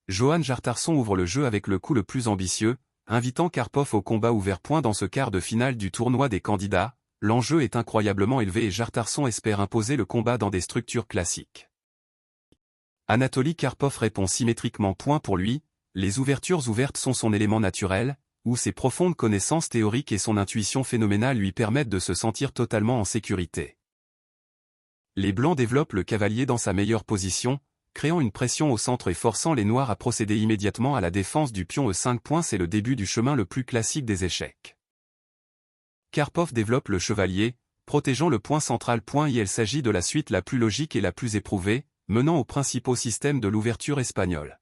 Johan Jartarsson ouvre le jeu avec le coup le plus ambitieux, invitant Karpov au combat ouvert. Dans ce quart de finale du tournoi des candidats, l'enjeu est incroyablement élevé et Jartarsson espère imposer le combat dans des structures classiques. Anatoly Karpov répond symétriquement. Pour lui, les ouvertures ouvertes sont son élément naturel, où ses profondes connaissances théoriques et son intuition phénoménale lui permettent de se sentir totalement en sécurité. Les blancs développent le cavalier dans sa meilleure position, créant une pression au centre et forçant les noirs à procéder immédiatement à la défense du pion E5. C'est le début du chemin le plus classique des échecs. Karpov développe le chevalier, protégeant le point central. Il s'agit de la suite la plus logique et la plus éprouvée, menant aux principaux systèmes de l'ouverture espagnole.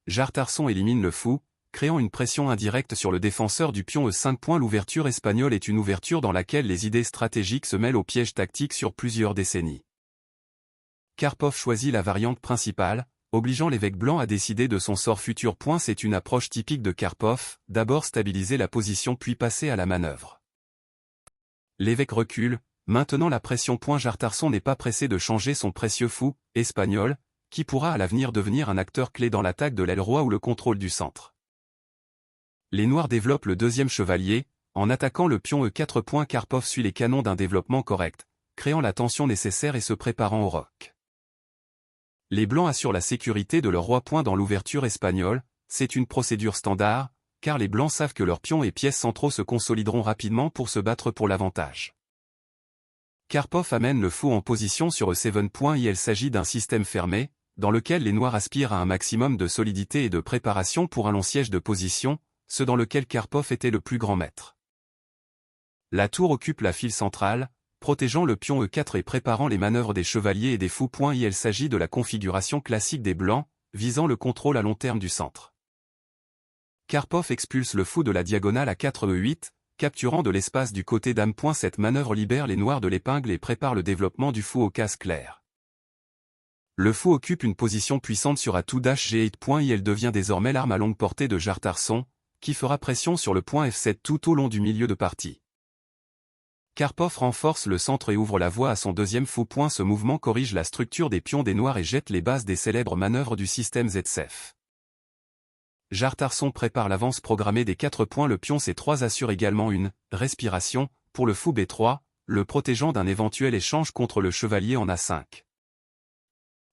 Jartarsson élimine le fou, créant une pression indirecte sur le défenseur du pion E5. L'ouverture espagnole est une ouverture dans laquelle les idées stratégiques se mêlent aux pièges tactiques sur plusieurs décennies. Karpov choisit la variante principale, obligeant l'évêque blanc à décider de son sort futur. C'est une approche typique de Karpov, d'abord stabiliser la position puis passer à la manœuvre. L'évêque recule, maintenant la pression. Jartarsson n'est pas pressé de changer son précieux fou, espagnol, qui pourra à l'avenir devenir un acteur clé dans l'attaque de l'aile roi ou le contrôle du centre. Les noirs développent le deuxième chevalier, en attaquant le pion E4. Karpov suit les canons d'un développement correct, créant la tension nécessaire et se préparant au roc. Les blancs assurent la sécurité de leur roi. Dans l'ouverture espagnole, c'est une procédure standard, car les blancs savent que leurs pions et pièces centraux se consolideront rapidement pour se battre pour l'avantage. Karpov amène le fou en position sur E7. Il s'agit d'un système fermé, dans lequel les noirs aspirent à un maximum de solidité et de préparation pour un long siège de position, ce dans lequel Karpov était le plus grand maître. La tour occupe la file centrale, protégeant le pion E4 et préparant les manœuvres des chevaliers et des fous. Il s'agit de la configuration classique des blancs, visant le contrôle à long terme du centre. Karpov expulse le fou de la diagonale à 4 E8, capturant de l'espace du côté dame. Cette manœuvre libère les noirs de l'épingle et prépare le développement du fou au casse clair. Le fou occupe une position puissante sur A2-G8. Il devient désormais l'arme à longue portée de Jartarsson, qui fera pression sur le point F7 tout au long du milieu de partie. Karpov renforce le centre et ouvre la voie à son deuxième fou. Ce mouvement corrige la structure des pions des noirs et jette les bases des célèbres manœuvres du système ZCF. Jartarsson prépare l'avance programmée des 4 points. Le pion C3 assure également une « respiration » pour le fou B3, le protégeant d'un éventuel échange contre le chevalier en A5.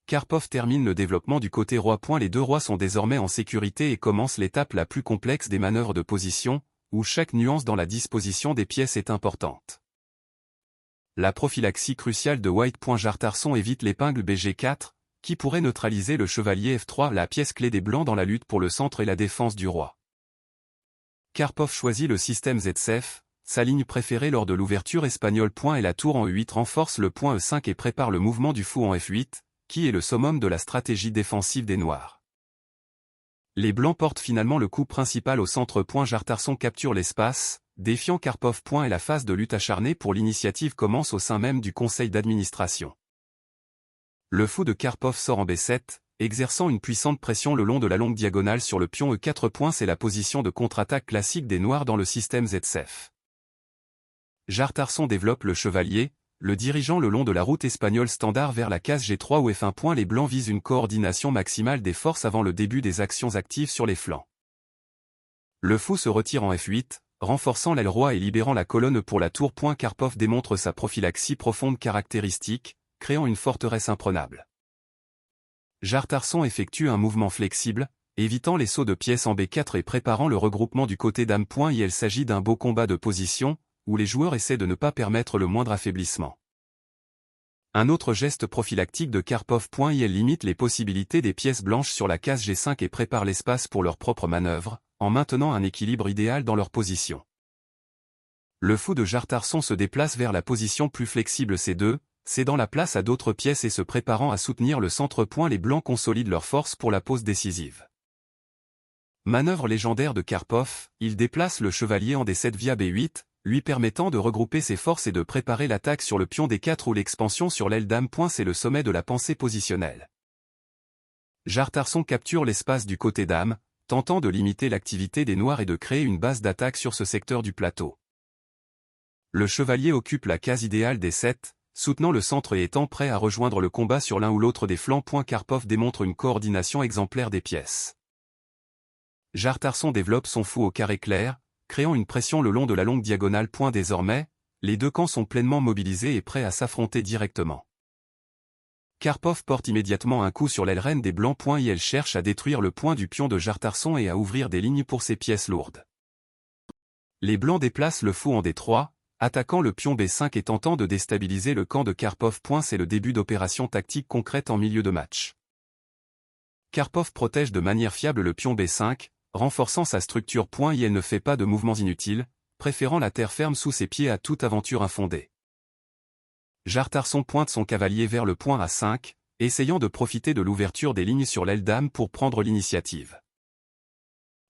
Karpov termine le développement du côté roi. Les deux rois sont désormais en sécurité et commence l'étape la plus complexe des manœuvres de position, où chaque nuance dans la disposition des pièces est importante. La prophylaxie cruciale de White. Jartarsson évite l'épingle BG4, qui pourrait neutraliser le chevalier F3, la pièce clé des blancs dans la lutte pour le centre et la défense du roi. Karpov choisit le système ZCF, sa ligne préférée lors de l'ouverture espagnole. Et la tour en E8 renforce le point E5 et prépare le mouvement du fou en F8, qui est le summum de la stratégie défensive des noirs. Les blancs portent finalement le coup principal au centre. Jartarsson capture l'espace, défiant Karpov. Et la phase de lutte acharnée pour l'initiative commence au sein même du conseil d'administration. Le fou de Karpov sort en B7, exerçant une puissante pression le long de la longue diagonale sur le pion E4. C'est la position de contre-attaque classique des noirs dans le système ZCF. Jartarsson développe le chevalier, le dirigeant le long de la route espagnole standard vers la case G3 ou F1. Les blancs visent une coordination maximale des forces avant le début des actions actives sur les flancs. Le fou se retire en F8, renforçant l'aile roi et libérant la colonne pour la tour. Karpov démontre sa prophylaxie profonde caractéristique, créant une forteresse imprenable. Jartarsson effectue un mouvement flexible, évitant les sauts de pièces en B4 et préparant le regroupement du côté dame. Il s'agit d'un beau combat de position, où les joueurs essaient de ne pas permettre le moindre affaiblissement. Un autre geste prophylactique de Karpov. Il limite les possibilités des pièces blanches sur la case G5 et prépare l'espace pour leur propre manœuvre, en maintenant un équilibre idéal dans leur position. Le fou de Jartarsson se déplace vers la position plus flexible C2, cédant la place à d'autres pièces et se préparant à soutenir le centre. Les blancs consolident leur force pour la pause décisive. Manœuvre légendaire de Karpov, il déplace le chevalier en D7 via B8, lui permettant de regrouper ses forces et de préparer l'attaque sur le pion D4 ou l'expansion sur l'aile dame. C'est le sommet de la pensée positionnelle. Jartarsson capture l'espace du côté dame, tentant de limiter l'activité des noirs et de créer une base d'attaque sur ce secteur du plateau. Le chevalier occupe la case idéale D7, soutenant le centre et étant prêt à rejoindre le combat sur l'un ou l'autre des flancs. Karpov démontre une coordination exemplaire des pièces. Jartarsson développe son fou au carré clair, créant une pression le long de la longue diagonale. Désormais, les deux camps sont pleinement mobilisés et prêts à s'affronter directement. Karpov porte immédiatement un coup sur l'aile reine des blancs. Il cherche à détruire le point du pion de Jartarsson et à ouvrir des lignes pour ses pièces lourdes. Les blancs déplacent le fou en D3, attaquant le pion B5 et tentant de déstabiliser le camp de Karpov. C'est le début d'opérations tactiques concrètes en milieu de match. Karpov protège de manière fiable le pion B5, renforçant sa structure. Il ne fait pas de mouvements inutiles, préférant la terre ferme sous ses pieds à toute aventure infondée. Jartarsson pointe son cavalier vers le point A5, essayant de profiter de l'ouverture des lignes sur l'aile dame pour prendre l'initiative.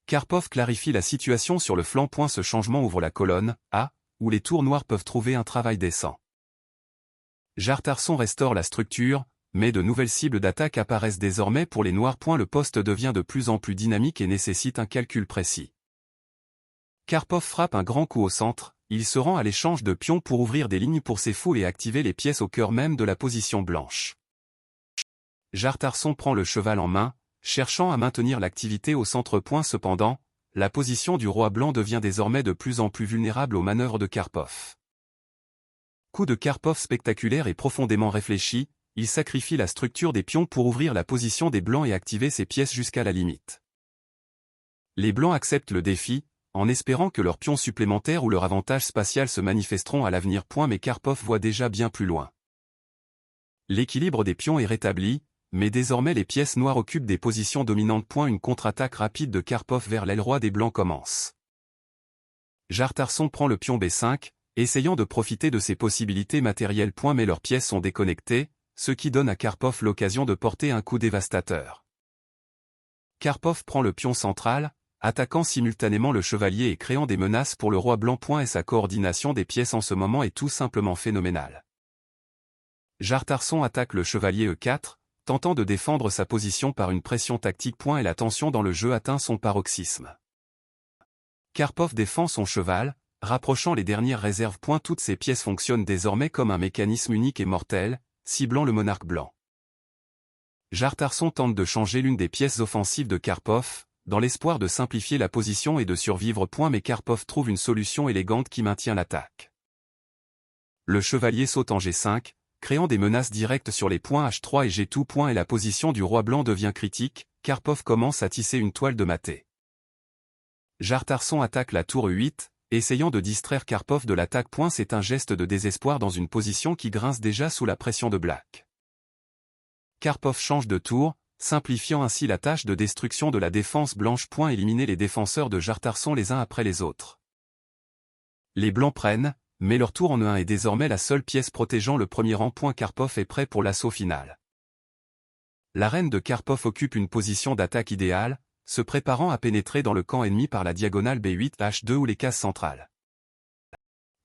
Karpov clarifie la situation sur le flanc. Ce changement ouvre la colonne A, où les tours noirs peuvent trouver un travail décent. Jartarsson restaure la structure, mais de nouvelles cibles d'attaque apparaissent désormais pour les noirs. Le poste devient de plus en plus dynamique et nécessite un calcul précis. Karpov frappe un grand coup au centre, il se rend à l'échange de pions pour ouvrir des lignes pour ses fous et activer les pièces au cœur même de la position blanche. Jartarsson prend le cheval en main, cherchant à maintenir l'activité au centre. Cependant, la position du roi blanc devient désormais de plus en plus vulnérable aux manœuvres de Karpov. Coup de Karpov spectaculaire et profondément réfléchi, il sacrifie la structure des pions pour ouvrir la position des blancs et activer ses pièces jusqu'à la limite. Les blancs acceptent le défi, en espérant que leurs pions supplémentaires ou leur avantage spatial se manifesteront à l'avenir. Mais Karpov voit déjà bien plus loin. L'équilibre des pions est rétabli, mais désormais les pièces noires occupent des positions dominantes. Une contre-attaque rapide de Karpov vers l'aile droite des blancs commence. Jartarsson prend le pion B5, essayant de profiter de ses possibilités matérielles. Mais leurs pièces sont déconnectées, ce qui donne à Karpov l'occasion de porter un coup dévastateur. Karpov prend le pion central, attaquant simultanément le chevalier et créant des menaces pour le roi blanc. Et sa coordination des pièces en ce moment est tout simplement phénoménale. Jartarsson attaque le chevalier E4, tentant de défendre sa position par une pression tactique. Et la tension dans le jeu atteint son paroxysme. Karpov défend son cheval, rapprochant les dernières réserves. Toutes ces pièces fonctionnent désormais comme un mécanisme unique et mortel, ciblant le monarque blanc. Jartarsson tente de changer l'une des pièces offensives de Karpov, dans l'espoir de simplifier la position et de survivre. Mais Karpov trouve une solution élégante qui maintient l'attaque. Le chevalier saute en G5, créant des menaces directes sur les points H3 et G2. Et la position du roi blanc devient critique, Karpov commence à tisser une toile de maté. Jartarsson attaque la tour E8, essayant de distraire Karpov de l'attaque. C'est un geste de désespoir dans une position qui grince déjà sous la pression de Black. Karpov change de tour, simplifiant ainsi la tâche de destruction de la défense blanche. Éliminer les défenseurs de Jartarsson les uns après les autres. Les blancs prennent, mais leur tour en E1 est désormais la seule pièce protégeant le premier rang. Karpov est prêt pour l'assaut final. La reine de Karpov occupe une position d'attaque idéale, se préparant à pénétrer dans le camp ennemi par la diagonale B8 H2 ou les cases centrales.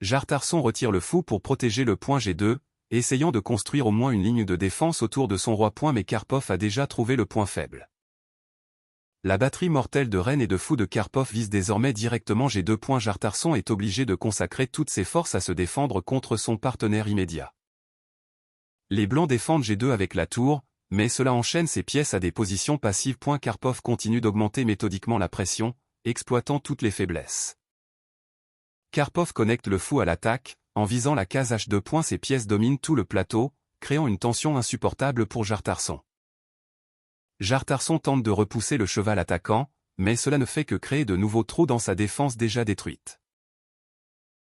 Jartarsson retire le fou pour protéger le point G2, essayant de construire au moins une ligne de défense autour de son roi. Mais Karpov a déjà trouvé le point faible. La batterie mortelle de reine et de fou de Karpov vise désormais directement G2. Jartarsson est obligé de consacrer toutes ses forces à se défendre contre son partenaire immédiat. Les blancs défendent G2 avec la tour, mais cela enchaîne ses pièces à des positions passives. Karpov continue d'augmenter méthodiquement la pression, exploitant toutes les faiblesses. Karpov connecte le fou à l'attaque, en visant la case H2. Ses pièces dominent tout le plateau, créant une tension insupportable pour Jartarsson. Jartarsson tente de repousser le cheval attaquant, mais cela ne fait que créer de nouveaux trous dans sa défense déjà détruite.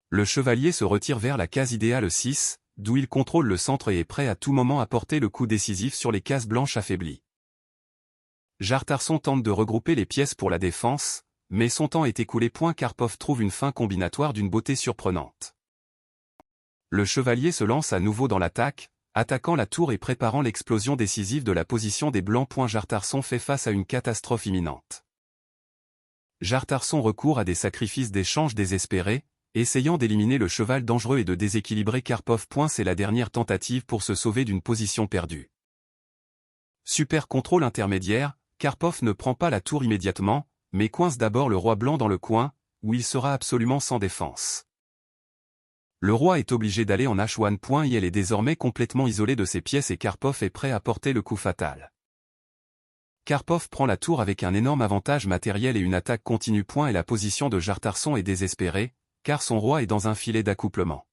Le chevalier se retire vers la case idéale 6, d'où il contrôle le centre et est prêt à tout moment à porter le coup décisif sur les cases blanches affaiblies. Jartarsson tente de regrouper les pièces pour la défense, mais son temps est écoulé. Karpov trouve une fin combinatoire d'une beauté surprenante. Le chevalier se lance à nouveau dans l'attaque, attaquant la tour et préparant l'explosion décisive de la position des blancs. Jartarsson fait face à une catastrophe imminente. Jartarsson recourt à des sacrifices d'échange désespérés, essayant d'éliminer le cheval dangereux et de déséquilibrer Karpov. C'est la dernière tentative pour se sauver d'une position perdue. Super contrôle intermédiaire, Karpov ne prend pas la tour immédiatement, mais coince d'abord le roi blanc dans le coin, où il sera absolument sans défense. Le roi est obligé d'aller en H1. Elle est désormais complètement isolée de ses pièces et Karpov est prêt à porter le coup fatal. Karpov prend la tour avec un énorme avantage matériel et une attaque continue. Et la position de Jartarson est désespérée, car son roi est dans un filet d'accouplement.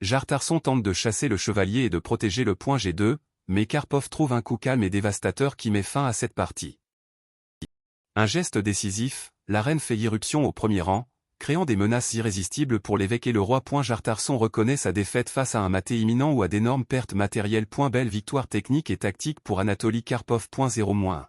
Jartarson tente de chasser le chevalier et de protéger le point G2, mais Karpov trouve un coup calme et dévastateur qui met fin à cette partie. Un geste décisif, la reine fait irruption au premier rang, créant des menaces irrésistibles pour l'évêque et le roi. Jartarson reconnaît sa défaite face à un maté imminent ou à d'énormes pertes matérielles. Belle victoire technique et tactique pour Anatoly Karpov. 0-1.